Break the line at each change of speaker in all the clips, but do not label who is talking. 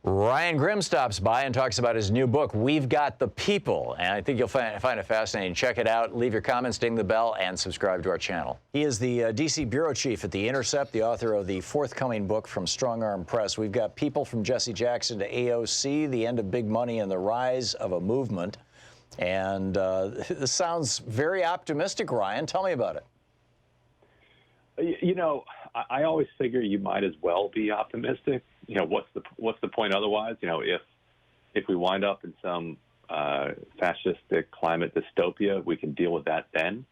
Ryan Grimm stops by and talks about his new book, We've Got the People. And I think you'll find it fascinating. Check it out. Leave your comments, ding the bell, and subscribe to our channel. He is the D.C. bureau chief at The Intercept, the author of the forthcoming book from Strong Arm Press. We've got people from Jesse Jackson to AOC, the end of big money and the rise of a movement. And this sounds very optimistic, Ryan. Tell me about it.
You know, I always figure you might as well be optimistic. You know, what's the point otherwise? You know, if we wind up in some fascistic climate dystopia, we can deal with that then.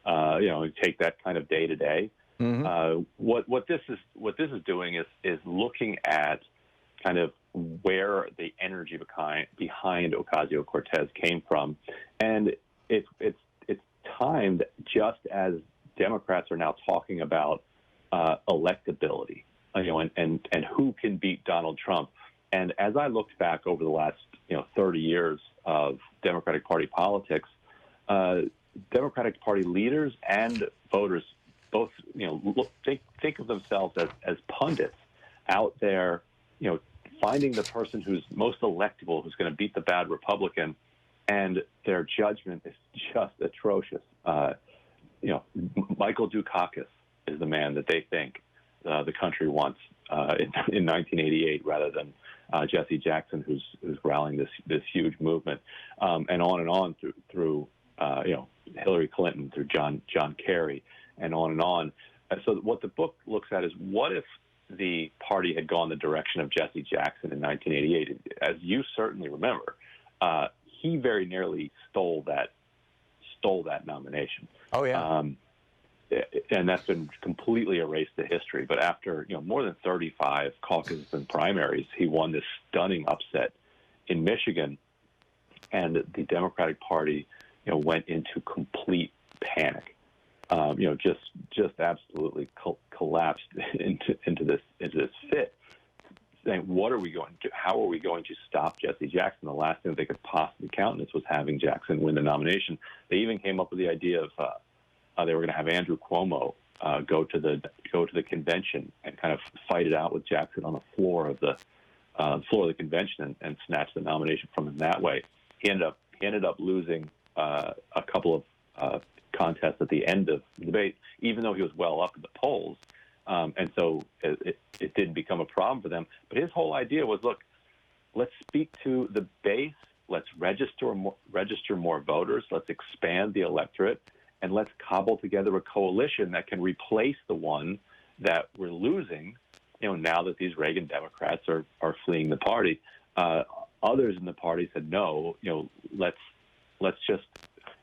You know, take that kind of day to day. What this is doing is looking at kind of where the energy behind Ocasio-Cortez came from, and it's timed just as Democrats are now talking about electability, you know, and who can beat Donald Trump. And as I looked back over the last 30 years of Democratic Party politics, Democratic Party leaders and voters both think of themselves as pundits out there, finding the person who's most electable, who's going to beat the bad Republican, and their judgment is just atrocious. Michael Dukakis is the man that they think the country wants in 1988, rather than Jesse Jackson, who's rallying this huge movement, and on through Hillary Clinton, through John Kerry, and on. And so what the book looks at is, what if the party had gone the direction of Jesse Jackson in 1988? As you certainly remember, he very nearly stole that nomination.
Oh yeah.
And that's been completely erased to history. But after more than 35 caucuses and primaries, he won this stunning upset in Michigan, and the Democratic Party went into complete panic. Just absolutely collapsed into this fit, saying, what are we going to do? How are we going to stop Jesse Jackson? The last thing they could possibly countenance was having Jackson win the nomination. They even came up with the idea of they were going to have Andrew Cuomo go to the convention and kind of fight it out with Jackson on the floor of the convention and snatch the nomination from him that way. He ended up losing a couple of contests at the end of the debate, even though he was well up in the polls. And so it didn't become a problem for them. But his whole idea was, look, let's speak to the base, let's register more voters, let's expand the electorate, and let's cobble together a coalition that can replace the one that we're losing, now that these Reagan Democrats are fleeing the party. Others in the party said, no, let's just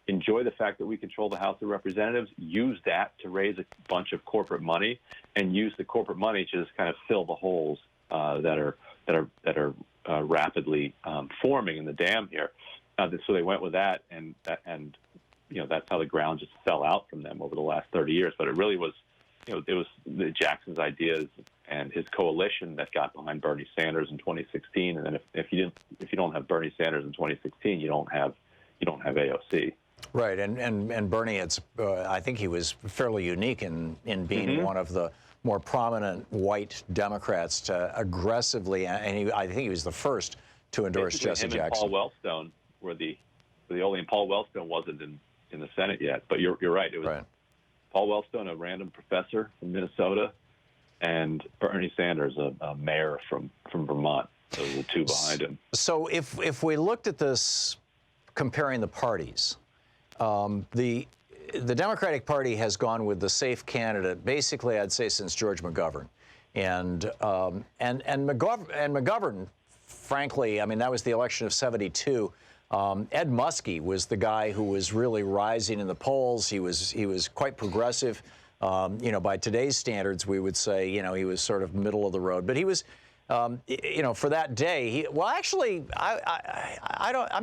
enjoy the fact that we control the House of Representatives, use that to raise a bunch of corporate money, and use the corporate money to just kind of fill the holes that are rapidly forming in the dam here. So they went with that, and that's how the ground just fell out from them over the last 30 years. But it really was, it was Jackson's ideas and his coalition that got behind Bernie Sanders in 2016. And then if you don't have Bernie Sanders in 2016, you don't have AOC.
Right, and Bernie, I think he was fairly unique in being one of the more prominent white Democrats to aggressively, and I think he was the first to endorse Jesse Jackson.
And Paul Wellstone were the only, and Paul Wellstone wasn't in the Senate yet. But you're right, it was right. Paul Wellstone, a random professor from Minnesota, and Bernie Sanders, a mayor from Vermont. Those are the two behind him.
So if we looked at this, comparing the parties, the Democratic Party has gone with the safe candidate, basically, I'd say, since George McGovern, and McGovern, frankly, I mean, that was the election of '72. Ed Muskie was the guy who was really rising in the polls. He was quite progressive. By today's standards, we would say, he was sort of middle of the road, but he was. For that day, I'm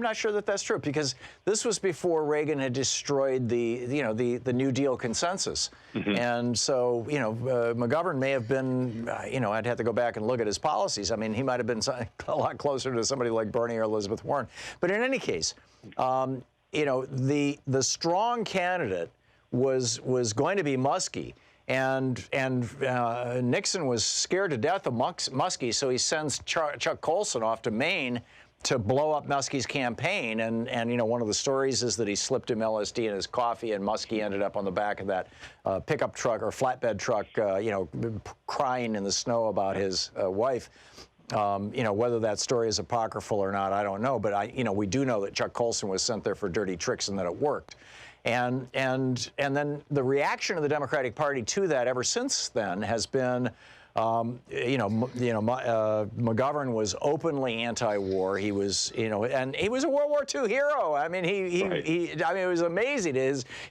not sure that that's true, because this was before Reagan had destroyed the New Deal consensus. And so, McGovern may have been, I'd have to go back and look at his policies. I mean, he might have been a lot closer to somebody like Bernie or Elizabeth Warren. But in any case, the strong candidate was going to be Muskie. And Nixon was scared to death of Muskie, so he sends Chuck Colson off to Maine to blow up Muskie's campaign. And you know, one of the stories is that he slipped him LSD in his coffee, and Muskie ended up on the back of that pickup truck or flatbed truck, you know, crying in the snow about his wife. You know, whether that story is apocryphal or not, I don't know. But you know, we do know that Chuck Colson was sent there for dirty tricks and that it worked. And then the reaction of the Democratic Party to that ever since then has been, McGovern was openly anti-war. He was, you know, and he was a World War II hero. I mean, it was amazing.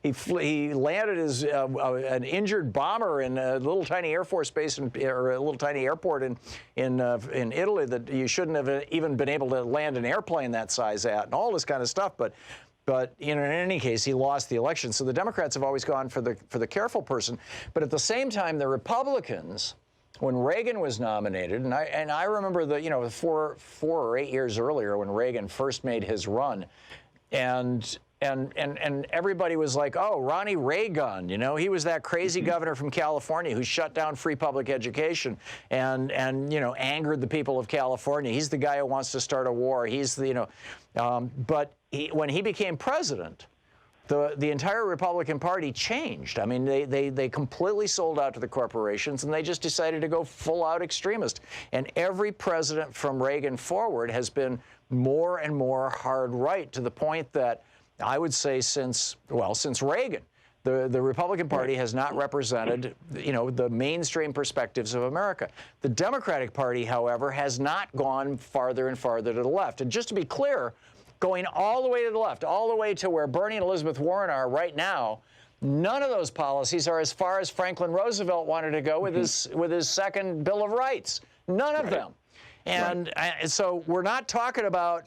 He landed as an injured bomber in a little tiny Air Force base or a little tiny airport in Italy that you shouldn't have even been able to land an airplane that size at, and all this kind of stuff. But you know, in any case, he lost the election. So the Democrats have always gone for the careful person. But at the same time, the Republicans, when Reagan was nominated, and I remember the 4 or 8 years earlier when Reagan first made his run, and everybody was like, oh, Ronnie Reagan, you know, he was that crazy governor from California who shut down free public education and you know, angered the people of California. He's the guy who wants to start a war. He's the, you know, but when he became president, the entire Republican Party changed. I mean, they completely sold out to the corporations, and they just decided to go full-out extremist. And every president from Reagan forward has been more and more hard right, to the point that I would say since Reagan, the Republican Party has not represented, you know, the mainstream perspectives of America. The Democratic Party, however, has not gone farther and farther to the left. And just to be clear, going all the way to the left, all the way to where Bernie and Elizabeth Warren are right now, none of those policies are as far as Franklin Roosevelt wanted to go with his second Bill of Rights. None of them. And so we're not talking about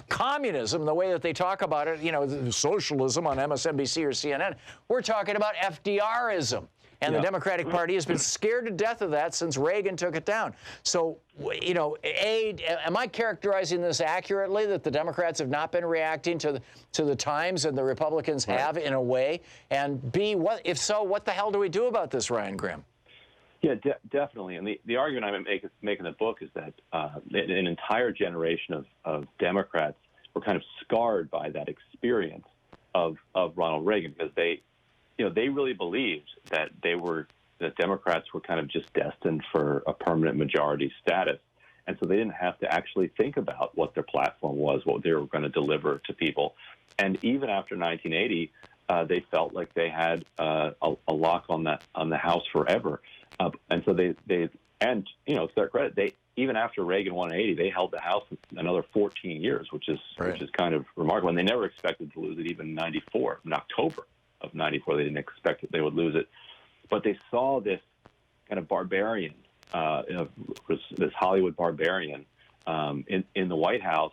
communism the way that they talk about it, you know, socialism on MSNBC or CNN. We're talking about FDRism. And the Democratic Party has been scared to death of that since Reagan took it down. So, you know, am I characterizing this accurately, that the Democrats have not been reacting to the times and the Republicans have, in a way? And B, if so, what the hell do we do about this, Ryan Grim?
Yeah, definitely. And the argument I'm making in the book is that an entire generation of Democrats were kind of scarred by that experience of Ronald Reagan, because they really believed that Democrats were kind of just destined for a permanent majority status. And so they didn't have to actually think about what their platform was, what they were going to deliver to people. And even after 1980, they felt like they had a lock on the House forever. And so they you know, to their credit, even after Reagan won in 80, they held the House another 14 years, which is kind of remarkable. And they never expected to lose it even in 94, in October of 94. They didn't expect that they would lose it. But they saw this kind of barbarian, this Hollywood barbarian in the White House,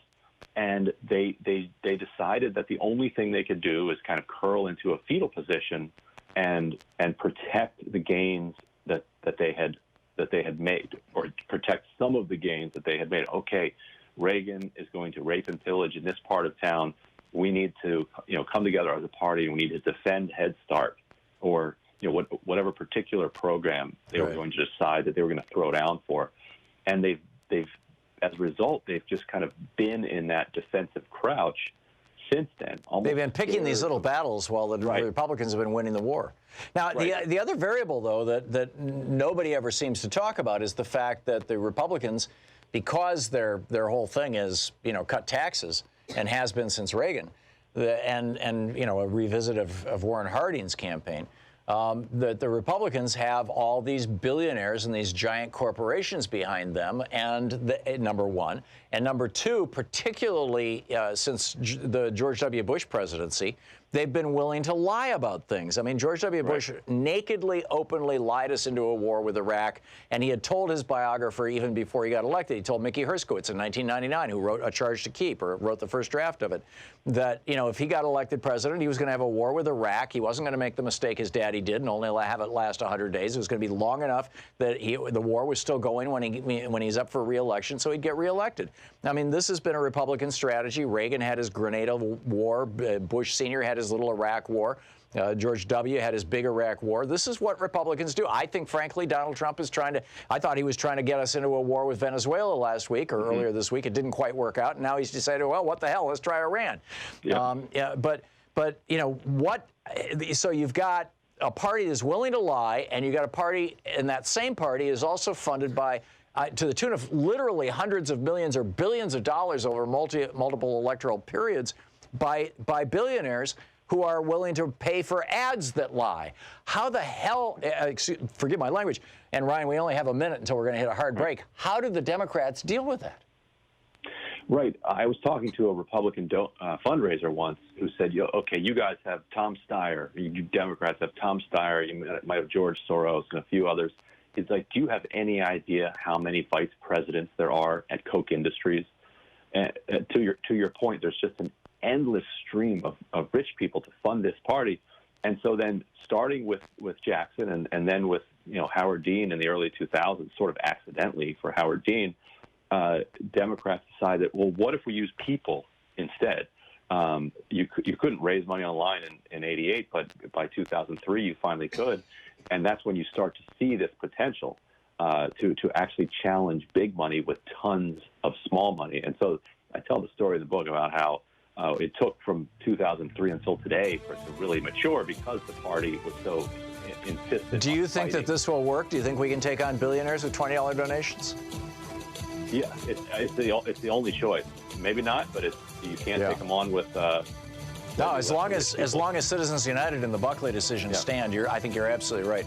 and they decided that the only thing they could do is kind of curl into a fetal position and protect the gains that they had made, or protect some of the gains that they had made. Okay, Reagan is going to rape and pillage in this part of town. We need to, you know, come together as a party, and we need to defend Head Start, or, you know, whatever particular program they were going to decide that they were going to throw down for. And they've as a result, they've just kind of been in that defensive crouch since then.
They've been picking these little battles while the Republicans have been winning the war. Now, the other variable, though, that nobody ever seems to talk about is the fact that the Republicans, because their whole thing is, you know, cut taxes, and has been since Reagan, and you know, a revisit of Warren Harding's campaign, that the Republicans have all these billionaires and these giant corporations behind them, and number one. And number two, particularly since the George W. Bush presidency, they've been willing to lie about things. I mean, George W. Bush nakedly, openly lied us into a war with Iraq, and he had told his biographer even before he got elected, he told Mickey Herskowitz in 1999, who wrote A Charge to Keep, or wrote the first draft of it, that, you know, if he got elected president, he was going to have a war with Iraq. He wasn't going to make the mistake his daddy did and only have it last 100 days. It was going to be long enough that the war was still going when he's up for re-election, so he'd get re-elected. I mean, this has been a Republican strategy. Reagan had his Grenada War. Bush Sr. had his little Iraq war. George W. had his big Iraq war. This is what Republicans do. I think, frankly, Donald Trump is I thought he was trying to get us into a war with Venezuela last week or earlier this week. It didn't quite work out. And now he's decided, well, what the hell? Let's try Iran. Yeah. But so you've got a party that's willing to lie, and you've got a party, and that same party is also funded by, to the tune of literally hundreds of millions or billions of dollars over multiple electoral periods by billionaires who are willing to pay for ads that lie. How the hell, forgive my language, and Ryan, we only have a minute until we're going to hit a hard break. How do the Democrats deal with that?
Right. I was talking to a Republican fundraiser once who said, okay, you guys have Tom Steyer, you Democrats have Tom Steyer, you might have George Soros and a few others. It's like, do you have any idea how many vice presidents there are at Koch Industries? And to your point, there's just an endless stream of rich people to fund this party. And so then starting with Jackson and then with Howard Dean in the early 2000s, sort of accidentally for Howard Dean, Democrats decided, well, what if we use people instead? You couldn't raise money online in 88, but by 2003 you finally could. And that's when you start to see this potential to actually challenge big money with tons of small money. And so I tell the story in the book about how it took from 2003 until today for it to really mature because the party was so insistent.
Do you think
fighting.
that this will work? Do you think we can take on billionaires with $20 donations?
Yeah, it's the only choice. Maybe not, but you can't take them on with.
No, as long as Citizens United and the Buckley decision stand, I think you're absolutely right.